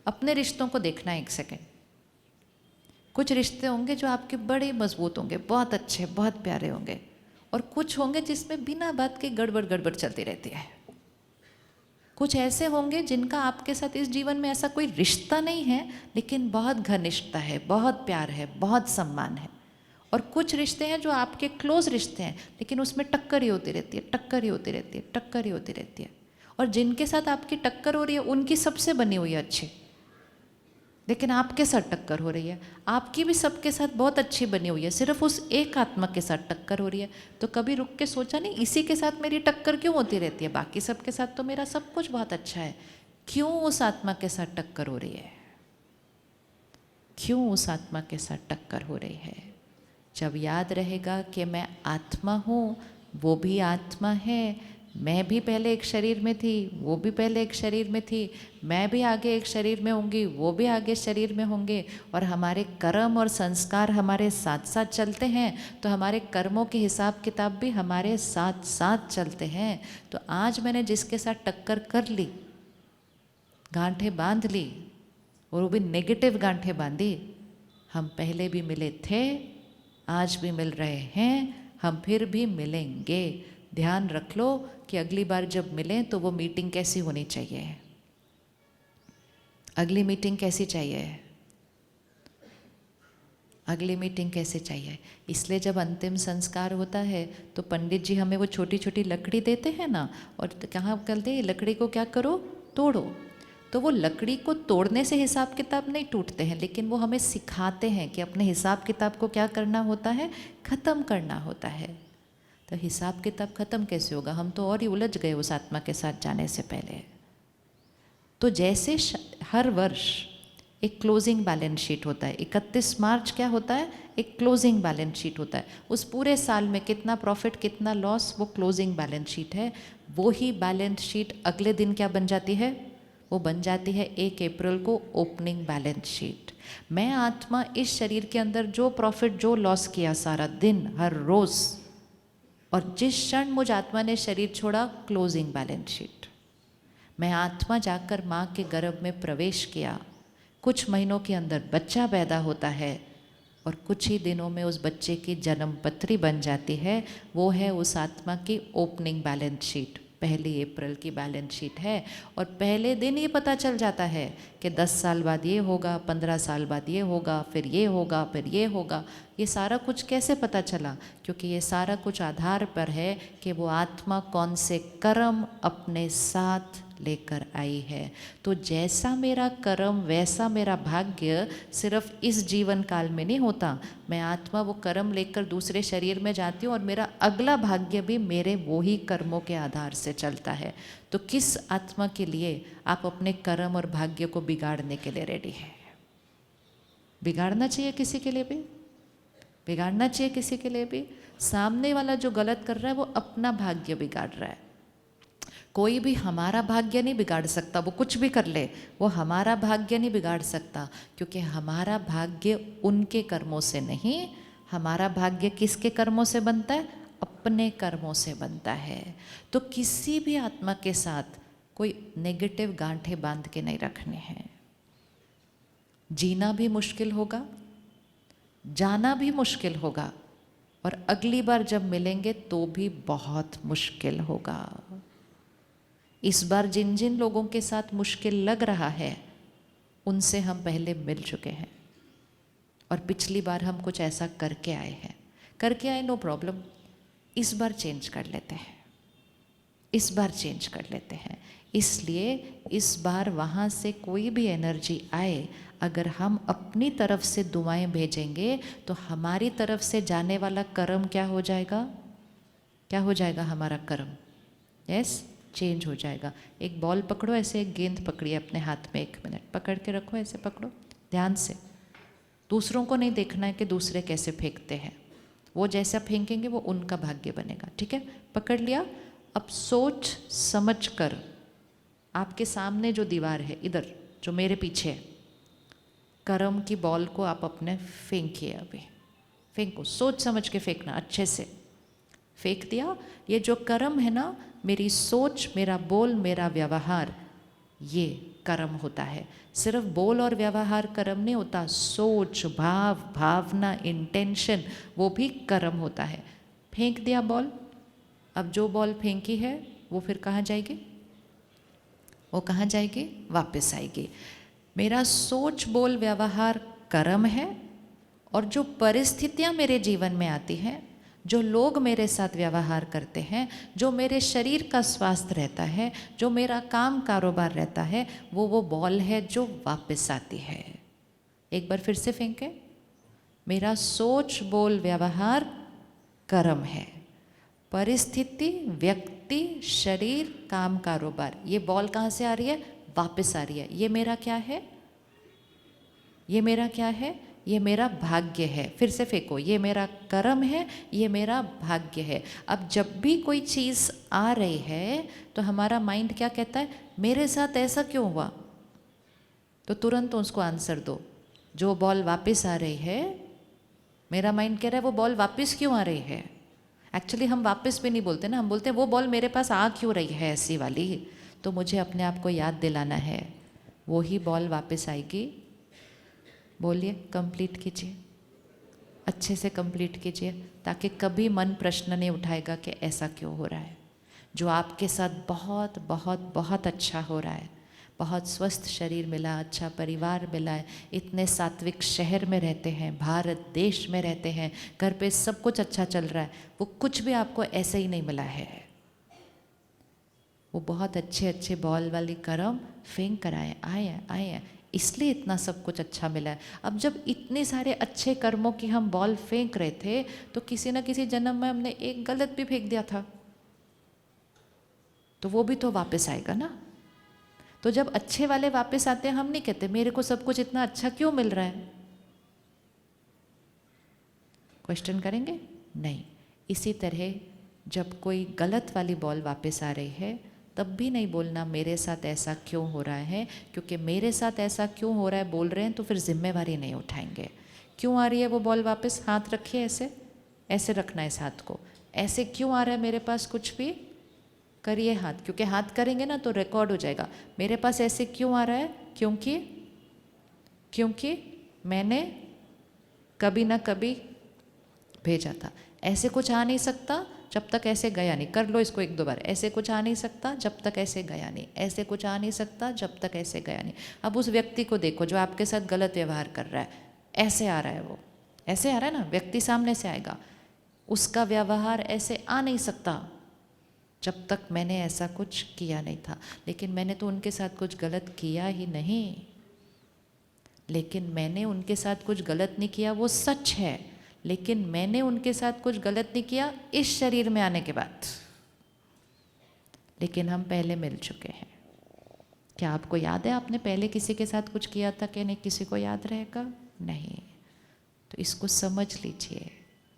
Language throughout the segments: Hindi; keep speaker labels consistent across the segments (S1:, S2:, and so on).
S1: अपने रिश्तों को देखना एक सेकेंड। कुछ रिश्ते होंगे जो आपके बड़े मजबूत होंगे, बहुत अच्छे, बहुत प्यारे होंगे, और कुछ होंगे जिसमें बिना बात के गड़बड़ गड़बड़ चलती रहती है। कुछ ऐसे होंगे जिनका आपके साथ इस जीवन में ऐसा कोई रिश्ता नहीं है, लेकिन बहुत घनिष्ठता है, बहुत प्यार है, बहुत सम्मान है। और कुछ रिश्ते हैं जो आपके क्लोज रिश्ते हैं, लेकिन उसमें टक्कर ही होती रहती है, टक्कर ही होती रहती है, टक्कर ही होती रहती है। और जिनके साथ आपकी टक्कर हो रही है उनकी सबसे बनी हुई है अच्छी, लेकिन आपके साथ टक्कर हो रही है। आपकी भी सबके साथ बहुत अच्छी बनी हुई है, सिर्फ उस एक आत्मा के साथ टक्कर हो रही है। तो कभी रुक के सोचा नहीं, इसी के साथ मेरी टक्कर क्यों होती रहती है? बाकी सबके साथ तो मेरा सब कुछ बहुत अच्छा है, क्यों उस आत्मा के साथ टक्कर हो रही है? क्यों उस आत्मा के साथ टक्कर हो रही है? जब याद रहेगा कि मैं आत्मा हूँ, वो भी आत्मा है, मैं भी पहले एक शरीर में थी, वो भी पहले एक शरीर में थी, मैं भी आगे एक शरीर में होंगी, वो भी आगे शरीर में होंगे, और हमारे कर्म और संस्कार हमारे साथ साथ चलते हैं, तो हमारे कर्मों के हिसाब किताब भी हमारे साथ साथ चलते हैं। तो आज मैंने जिसके साथ टक्कर कर ली, गांठें बांध ली, और वो भी नेगेटिव गांठें बांधी, हम पहले भी मिले थे, आज भी मिल रहे हैं, हम फिर भी मिलेंगे। ध्यान रख लो कि अगली बार जब मिलें तो वो मीटिंग कैसी होनी चाहिए, अगली मीटिंग कैसी चाहिए, अगली मीटिंग कैसे चाहिए। इसलिए जब अंतिम संस्कार होता है तो पंडित जी हमें वो छोटी छोटी लकड़ी देते हैं ना, और कहाँ कहते हैं लकड़ी को क्या करो, तोड़ो। तो वो लकड़ी को तोड़ने से हिसाब किताब नहीं टूटते हैं, लेकिन वो हमें सिखाते हैं कि अपने हिसाब किताब को क्या करना होता है, ख़त्म करना होता है। तो हिसाब किताब ख़त्म कैसे होगा? हम तो और ही उलझ गए उस आत्मा के साथ जाने से पहले। तो जैसे हर वर्ष एक क्लोजिंग बैलेंस शीट होता है, 31 मार्च क्या होता है, एक क्लोजिंग बैलेंस शीट होता है। उस पूरे साल में कितना प्रॉफिट कितना लॉस, वो क्लोजिंग बैलेंस शीट है। वो ही बैलेंस शीट अगले दिन क्या बन जाती है, वो बन जाती है 1 अप्रैल को ओपनिंग बैलेंस शीट। मैं आत्मा इस शरीर के अंदर जो प्रॉफिट जो लॉस किया सारा दिन हर रोज़, और जिस क्षण मुझ आत्मा ने शरीर छोड़ा, क्लोजिंग बैलेंस शीट। मैं आत्मा जाकर माँ के गर्भ में प्रवेश किया, कुछ महीनों के अंदर बच्चा पैदा होता है, और कुछ ही दिनों में उस बच्चे की जन्म पत्री बन जाती है। वो है उस आत्मा की ओपनिंग बैलेंस शीट, 1 अप्रैल की बैलेंस शीट है। और पहले दिन ये पता चल जाता है कि 10 साल बाद ये होगा, 15 साल बाद ये होगा, फिर ये होगा, फिर ये होगा। ये सारा कुछ कैसे पता चला? क्योंकि ये सारा कुछ आधार पर है कि वो आत्मा कौन से कर्म अपने साथ लेकर आई है। तो जैसा मेरा कर्म वैसा मेरा भाग्य सिर्फ इस जीवन काल में नहीं होता। मैं आत्मा वो कर्म लेकर दूसरे शरीर में जाती हूँ, और मेरा अगला भाग्य भी मेरे वो ही कर्मों के आधार से चलता है। तो किस आत्मा के लिए आप अपने कर्म और भाग्य को बिगाड़ने के लिए रेडी है? बिगाड़ना चाहिए किसी के लिए भी, बिगाड़ना चाहिए किसी के लिए भी। सामने वाला जो गलत कर रहा है वो अपना भाग्य बिगाड़ रहा है। कोई भी हमारा भाग्य नहीं बिगाड़ सकता, वो कुछ भी कर ले, वो हमारा भाग्य नहीं बिगाड़ सकता, क्योंकि हमारा भाग्य उनके कर्मों से नहीं, हमारा भाग्य किसके कर्मों से बनता है, अपने कर्मों से बनता है। तो किसी भी आत्मा के साथ कोई नेगेटिव गांठें बांध के नहीं रखने हैं। जीना भी मुश्किल होगा, जाना भी मुश्किल होगा, और अगली बार जब मिलेंगे तो भी बहुत मुश्किल होगा। इस बार जिन जिन लोगों के साथ मुश्किल लग रहा है उनसे हम पहले मिल चुके हैं, और पिछली बार हम कुछ ऐसा करके आए हैं, करके आए, नो प्रॉब्लम। इस बार चेंज कर लेते हैं, इस बार चेंज कर लेते हैं। इसलिए इस बार वहाँ से कोई भी एनर्जी आए, अगर हम अपनी तरफ से दुआएं भेजेंगे तो हमारी तरफ से जाने वाला कर्म क्या हो जाएगा, क्या हो जाएगा हमारा कर्म, यस, चेंज हो जाएगा। एक बॉल पकड़ो, ऐसे एक गेंद पकड़िए अपने हाथ में, 1 मिनट पकड़ के रखो, ऐसे पकड़ो ध्यान से। दूसरों को नहीं देखना है कि दूसरे कैसे फेंकते हैं, वो जैसा फेंकेंगे वो उनका भाग्य बनेगा, ठीक है। पकड़ लिया। अब सोच समझ कर आपके सामने जो दीवार है इधर, जो मेरे पीछे है, कर्म की बॉल को आप अपने फेंकिए। अभी फेंको, सोच समझ के फेंकना, अच्छे से फेंक दिया। ये जो कर्म है ना, मेरी सोच, मेरा बोल, मेरा व्यवहार, ये कर्म होता है। सिर्फ बोल और व्यवहार कर्म नहीं होता, सोच, भाव, भावना, इंटेंशन, वो भी कर्म होता है। फेंक दिया बॉल, अब जो बॉल फेंकी है वो फिर कहाँ जाएगी? वो कहाँ जाएगी? वापस आएगी। मेरा सोच, बोल, व्यवहार कर्म है, और जो परिस्थितियाँ मेरे जीवन में आती हैं, जो लोग मेरे साथ व्यवहार करते हैं, जो मेरे शरीर का स्वास्थ्य रहता है, जो मेरा काम कारोबार रहता है, वो बॉल है जो वापस आती है। एक बार फिर से फेंके। मेरा सोच, बोल, व्यवहार कर्म है, परिस्थिति, व्यक्ति, शरीर, काम, कारोबार, ये बॉल कहाँ से आ रही है? वापस आ रही है। ये मेरा क्या है? ये मेरा क्या है? ये मेरा भाग्य है। फिर से फेंको, ये मेरा कर्म है, ये मेरा भाग्य है। अब जब भी कोई चीज़ आ रही है तो हमारा माइंड क्या कहता है? मेरे साथ ऐसा क्यों हुआ? तो तुरंत उसको आंसर दो। जो बॉल वापस आ रही है, मेरा माइंड कह रहा है वो बॉल वापस क्यों आ रही है। एक्चुअली हम वापस भी नहीं बोलते ना, हम बोलते हैं वो बॉल मेरे पास आ क्यों रही है ऐसी वाली। तो मुझे अपने आप को याद दिलाना है, वो ही बॉल वापस आएगी। बोलिए, कंप्लीट कीजिए, अच्छे से कंप्लीट कीजिए, ताकि कभी मन प्रश्न नहीं उठाएगा कि ऐसा क्यों हो रहा है। जो आपके साथ बहुत बहुत बहुत अच्छा हो रहा है, बहुत स्वस्थ शरीर मिला, अच्छा परिवार मिला है, इतने सात्विक शहर में रहते हैं, भारत देश में रहते हैं, घर पे सब कुछ अच्छा चल रहा है, वो कुछ भी आपको ऐसे ही नहीं मिला है। वो बहुत अच्छे अच्छे बॉल वाली कर्म फेंक कर आए, इसलिए इतना सब कुछ अच्छा मिला है। अब जब इतने सारे अच्छे कर्मों की हम बॉल फेंक रहे थे, तो किसी न किसी जन्म में हमने एक गलत भी फेंक दिया था, तो वो भी तो वापस आएगा ना। तो जब अच्छे वाले वापस आते हैं, हम नहीं कहते मेरे को सब कुछ इतना अच्छा क्यों मिल रहा है। क्वेश्चन करेंगे? नहीं। इसी तरह जब कोई गलत वाली बॉल वापस आ रही है, तब भी नहीं बोलना मेरे साथ ऐसा क्यों हो रहा है, क्योंकि मेरे साथ ऐसा क्यों हो रहा है बोल रहे हैं तो फिर जिम्मेवारी नहीं उठाएंगे। क्यों आ रही है वो बॉल वापस? हाथ रखिए, ऐसे ऐसे रखना है इस हाथ को। ऐसे क्यों आ रहा है मेरे पास, कुछ भी करिए हाथ, क्योंकि हाथ करेंगे ना तो रिकॉर्ड हो जाएगा। मेरे पास ऐसे क्यों आ रहा है? क्योंकि मैंने कभी ना कभी भेजा था। ऐसे कुछ आ नहीं सकता जब तक ऐसे गया नहीं। कर लो इसको एक दो बार। ऐसे कुछ आ नहीं सकता जब तक ऐसे गया नहीं, ऐसे कुछ आ नहीं सकता जब तक ऐसे गया नहीं। अब उस व्यक्ति को देखो जो आपके साथ गलत व्यवहार कर रहा है, ऐसे आ रहा है, वो ऐसे आ रहा है ना, व्यक्ति सामने से आएगा, उसका व्यवहार ऐसे आ नहीं सकता जब तक मैंने ऐसा कुछ किया नहीं था। लेकिन मैंने तो उनके साथ कुछ गलत किया ही नहीं, लेकिन मैंने उनके साथ कुछ गलत नहीं किया, वो सच है, लेकिन मैंने उनके साथ कुछ गलत नहीं किया इस शरीर में आने के बाद। लेकिन हम पहले मिल चुके हैं। क्या आपको याद है आपने पहले किसी के साथ कुछ किया था कि नहीं? किसी को याद रहेगा? नहीं। तो इसको समझ लीजिए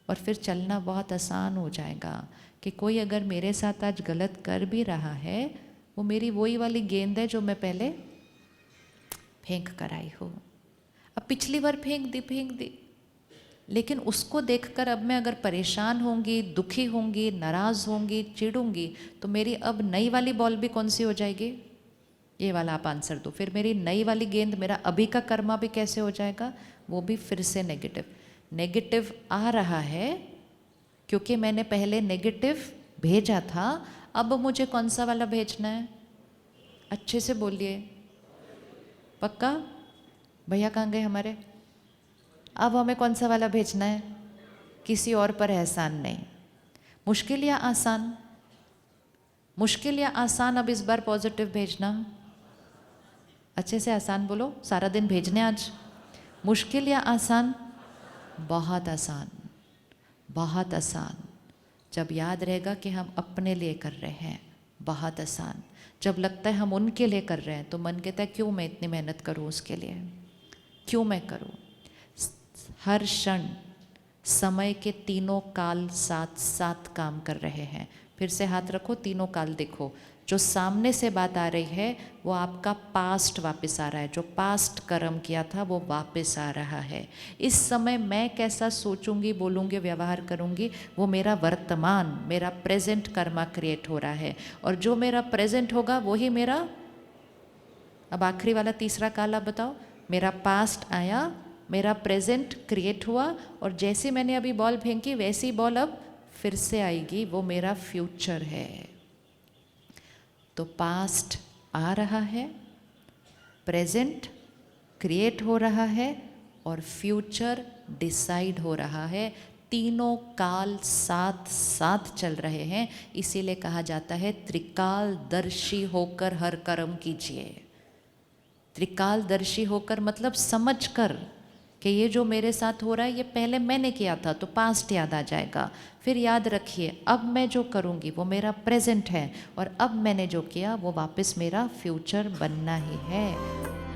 S1: और फिर चलना बहुत आसान हो जाएगा कि कोई अगर मेरे साथ आज गलत कर भी रहा है, वो मेरी वही वाली गेंद है जो मैं पहले फेंक कर आई हूँ। अब पिछली बार फेंक दी, लेकिन उसको देखकर अब मैं अगर परेशान होंगी, दुखी होंगी, नाराज़ होंगी, चिढ़ूंगी, तो मेरी अब नई वाली बॉल भी कौन सी हो जाएगी? ये वाला आप आंसर दो। फिर मेरी नई वाली गेंद, मेरा अभी का कर्मा भी कैसे हो जाएगा? वो भी फिर से नेगेटिव आ रहा है, क्योंकि मैंने पहले नेगेटिव भेजा था। अब मुझे कौन सा वाला भेजना है? अच्छे से बोलिए, पक्का? भैया कहाँ गए हमारे? अब हमें कौन सा वाला भेजना है? किसी और पर एहसान नहीं। मुश्किल या आसान? मुश्किल या आसान? अब इस बार पॉजिटिव भेजना। अच्छे से आसान बोलो, सारा दिन भेजने आज। मुश्किल या आसान? बहुत आसान, बहुत आसान। जब याद रहेगा कि हम अपने लिए कर रहे हैं, बहुत आसान। जब लगता है हम उनके लिए कर रहे हैं, तो मन कहता है क्यों मैं इतनी मेहनत करूं उसके लिए, क्यों मैं करूं। हर क्षण समय के तीनों काल साथ साथ काम कर रहे हैं। फिर से हाथ रखो, तीनों काल देखो। जो सामने से बात आ रही है वो आपका पास्ट वापस आ रहा है, जो पास्ट कर्म किया था वो वापस आ रहा है। इस समय मैं कैसा सोचूंगी, बोलूँगी, व्यवहार करूँगी, वो मेरा वर्तमान, मेरा प्रेजेंट कर्मा क्रिएट हो रहा है। और जो मेरा प्रेजेंट होगा वही मेरा अब आखिरी वाला तीसरा काल आप बताओ, मेरा पास्ट आया, मेरा प्रेजेंट क्रिएट हुआ, और जैसी मैंने अभी बॉल फेंकी वैसी बॉल अब फिर से आएगी, वो मेरा फ्यूचर है। तो पास्ट आ रहा है, प्रेजेंट क्रिएट हो रहा है, और फ्यूचर डिसाइड हो रहा है। तीनों काल साथ साथ चल रहे हैं, इसीलिए कहा जाता है त्रिकालदर्शी होकर हर कर्म कीजिए। त्रिकालदर्शी होकर मतलब समझकर कि ये जो मेरे साथ हो रहा है ये पहले मैंने किया था, तो पास्ट याद आ जाएगा। फिर याद रखिए अब मैं जो करूँगी वो मेरा प्रेजेंट है, और अब मैंने जो किया वो वापस मेरा फ्यूचर बनना ही है।